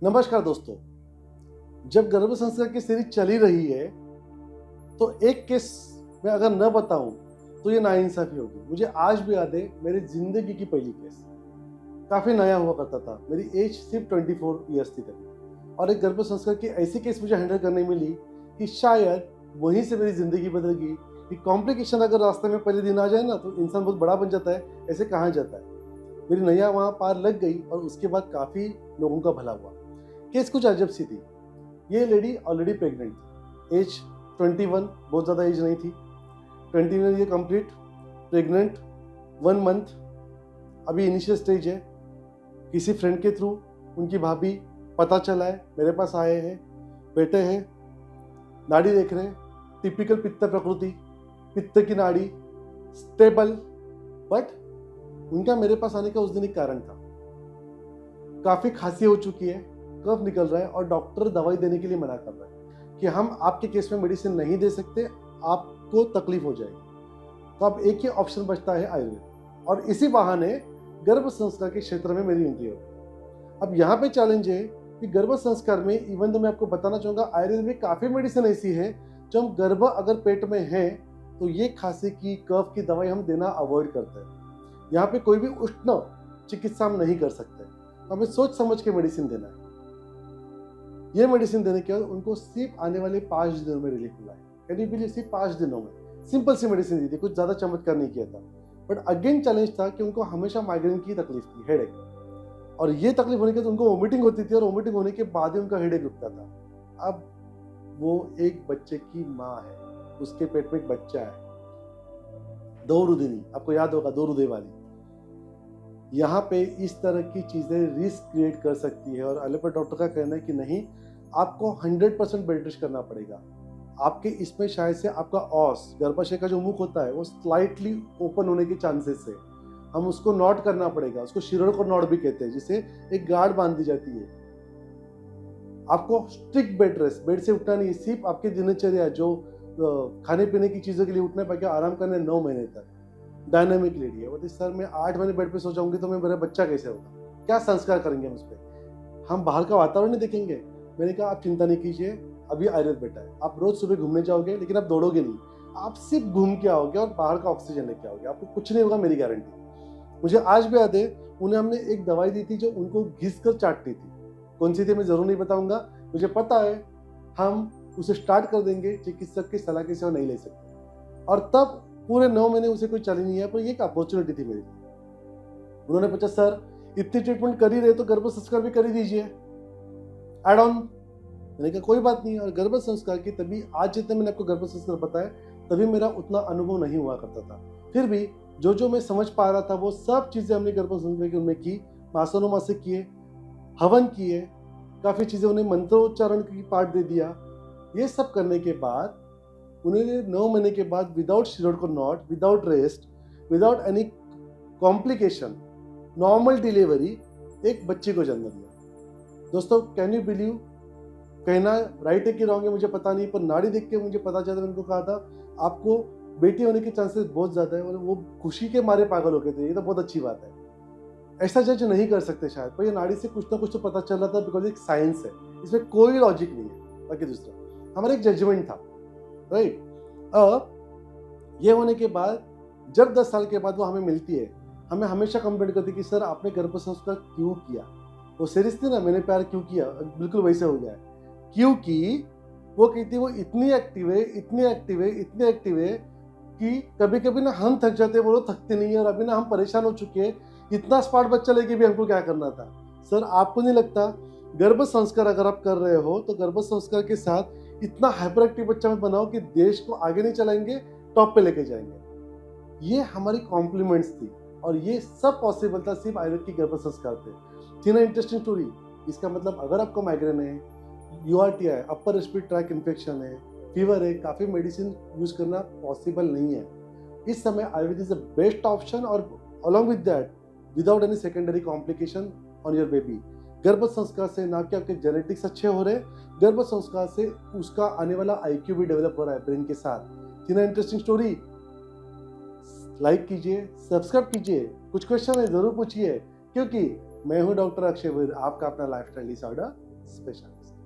नमस्कार दोस्तों। जब गर्भ संस्कार की सीरीज चली रही है तो एक केस मैं अगर न बताऊं तो ये नाइंसाफी होगी। मुझे आज भी याद है मेरी जिंदगी की पहली केस। काफी नया हुआ करता था, मेरी एज सिर्फ 24 ईयर्स थी तभी, और एक गर्भ संस्कार की ऐसी केस मुझे हैंडल करने मिली कि शायद वहीं से मेरी जिंदगी बदल गई। कि कॉम्प्लिकेशन अगर रास्ते में पहले दिन आ जाए ना तो इंसान बहुत बड़ा बन जाता है, ऐसे कहा जाता है। मेरी नैया वहाँ पार लग गई और उसके बाद काफी लोगों का भला हुआ। केस कुछ अजब सी थी। ये लेडी ऑलरेडी प्रेग्नेंट थी, एज 21, बहुत ज़्यादा एज नहीं थी। 21 ईयर कंप्लीट, प्रेग्नेंट, 1 मंथ, अभी इनिशियल स्टेज है। किसी फ्रेंड के थ्रू उनकी भाभी पता चला है, मेरे पास आए हैं, बेटे हैं, नाड़ी देख रहे हैं, टिपिकल पित्त प्रकृति, पित्त की नाड़ी स्टेबल। बट उनका मेरे पास आने का उस दिन एक कारण था। काफ़ी खांसी हो चुकी है, कफ निकल रहा है और डॉक्टर दवाई देने के लिए मना कर रहा है कि हम आपके केस में मेडिसिन नहीं दे सकते, आपको तकलीफ हो जाएगी। तो अब एक ही ऑप्शन बचता है आयुर्वेद, और इसी बहाने गर्भ संस्कार के क्षेत्र में मेरी एंट्री हो गई। अब यहाँ पे चैलेंज है कि गर्भ संस्कार में, इवन तो मैं आपको बताना चाहूँगा, आयुर्वेद में काफ़ी मेडिसिन ऐसी है जो हम गर्भ अगर पेट में है तो ये खांसी की, कफ की दवाई हम देना अवॉइड करते हैं। यहाँ पे कोई भी उष्ण चिकित्सा हम नहीं कर सकते, हमें सोच समझ के मेडिसिन देना है। ये मेडिसिन देने के बाद उनको सिर्फ आने वाले 5 दिनों में रिलीफ मिला है। कैन यू बिलीव, सिर्फ 5 दिनों में सिंपल सी मेडिसिन दी थी, कुछ ज़्यादा चमत्कार नहीं किया था। बट अगेन चैलेंज था कि उनको हमेशा माइग्रेन की तकलीफ थी, हेडेक, और ये तकलीफ होने के बाद उनको वोमिटिंग होती थी और वोमिटिंग होने के बाद ही उनका हेडेक रुकता था। अब वो एक बच्चे की माँ है, उसके पेट में एक बच्चा है, 2 रुदिनी, आपको याद होगा 2 हृदय वाली। यहाँ पे इस तरह की चीज़ें रिस्क क्रिएट कर सकती है, और एलोपैथ डॉक्टर का कहना है कि नहीं, आपको 100% बेड रेस्ट करना पड़ेगा। आपके इसमें शायद से आपका ऑस, गर्भाशय का जो मुख होता है, वो स्लाइटली ओपन होने के चांसेस है। हम उसको नॉट करना पड़ेगा, उसको शिरोड को नॉट भी कहते हैं, जिसे एक गार्ड बांध दी जाती है। आपको स्ट्रिक्ट बेड रेस्ट, बेड से उठना नहीं, सिर्फ आपकी दिनचर्या जो खाने पीने की चीज़ों के लिए उठना है, बाकी आराम करना है 9 महीने तक। डायनामिक लेडी है वो, सर मैं 8 महीने बेड पे सो जाऊंगी तो मैं, मेरा बच्चा कैसे होगा, क्या संस्कार करेंगे हम उस पर, हम बाहर का वातावरण नहीं देखेंगे। मैंने कहा आप चिंता नहीं कीजिए, अभी आयुर्वेद बेटा है, आप रोज सुबह घूमने जाओगे लेकिन आप दौड़ोगे नहीं, आप सिर्फ घूम के आओगे और बाहर का ऑक्सीजन लेके आओगे, आपको कुछ नहीं होगा, मेरी गारंटी। मुझे आज भी याद है, उन्हें हमने एक दवाई दी थी जो उनको घिस कर चाटती थी। कौन सी थी मैं जरूर नहीं बताऊंगा, मुझे पता है हम उसे स्टार्ट कर देंगे, चिकित्सक की सलाह के सिवा नहीं ले सकते। और तब पूरे 9 महीने उसे कोई चली नहीं है, पर ये एक अपॉर्चुनिटी थी मेरे लिए। उन्होंने पूछा सर इतनी ट्रीटमेंट कर ही रहे तो गर्भ संस्कार भी कर ही दीजिए, एड ऑन। मैंने कहा कोई बात नहीं। और गर्भ संस्कार की तभी, आज जितने मैंने आपको गर्भ संस्कार बताया, तभी मेरा उतना अनुभव नहीं हुआ करता था। फिर भी जो मैं समझ पा रहा था वो सब चीज़ें हमने गर्भ संस्कार की उनमें की, मासोनुमा से किए, हवन किए, काफ़ी चीज़ें उन्हें मंत्रोच्चारण की पाठ दे दिया। ये सब करने के बाद उन्होंने 9 महीने के बाद विदाउट शिरोड को not, without rest, without any complication, normal delivery, एक बच्चे को जन्म दिया। दोस्तों कैन यू बिलीव, कहना राइट है कि रॉन्ग है मुझे पता नहीं, पर नाड़ी देख के मुझे पता चला। मैंने उनको कहा था आपको बेटी होने के चांसेस बहुत ज़्यादा है, और वो खुशी के मारे पागल हो गए थे। ये तो बहुत अच्छी बात है, ऐसा जज नहीं कर सकते शायद, पर ये नाड़ी से कुछ ना कुछ तो पता चल रहा था, बिकॉज एक साइंस है, इसमें कोई लॉजिक नहीं है। बाकी दूसरा हमारा एक जजमेंट था, राइट। अब ये होने के बाद जब 10 साल के बाद वो हमें मिलती है, हमें हमेशा कंप्लेंट करती है कि सर आपने गर्भ संस्कार क्यों किया। वो सीरियस थी ना, मैंने प्यार क्यों किया, बिल्कुल वैसे हो गया है। क्योंकि वो कहती है वो इतनी एक्टिव है, इतनी एक्टिव है, इतनी एक्टिव है कि कभी कभी ना हम थक जाते हैं, वो लोग थकते नहीं है, और अभी ना हम परेशान हो चुके हैं, इतना स्मार्ट बच्चा लेके भी हमको क्या करना था। सर आपको नहीं लगता गर्भ संस्कार अगर आप कर रहे हो तो गर्भ संस्कार के साथ इतना हाइपर एक्टिव बच्चा मत बनाओ कि देश को आगे नहीं चलाएंगे, टॉप पे लेके जाएंगे। ये हमारी कॉम्प्लीमेंट्स थी, और ये सब पॉसिबल था सिर्फ आयुर्वेद की गर्भ संस्कार पे। थी ना इंटरेस्टिंग स्टोरी। इसका मतलब अगर आपको माइग्रेन है, यूआरटी है, अपर रेस्पिरेटरी ट्रैक इन्फेक्शन है, फीवर है, काफ़ी मेडिसिन यूज करना पॉसिबल नहीं है। इस समय Ayurveda is the best option, और along with that without any secondary complication on your baby. गर्भ संस्कार से ना कि आपके जेनेटिक्स अच्छे हो रहे, गर्भ संस्कार से उसका आने वाला आईक्यू भी डेवलप हो रहा है ब्रेन के साथ। थी ना इंटरेस्टिंग स्टोरी। लाइक कीजिए, सब्सक्राइब कीजिए, कुछ क्वेश्चन है जरूर पूछिए, क्योंकि मैं हूं डॉक्टर अक्षय वीर, आपका अपना लाइफस्टाइल डिसऑर्डर स्पेशलिस्ट।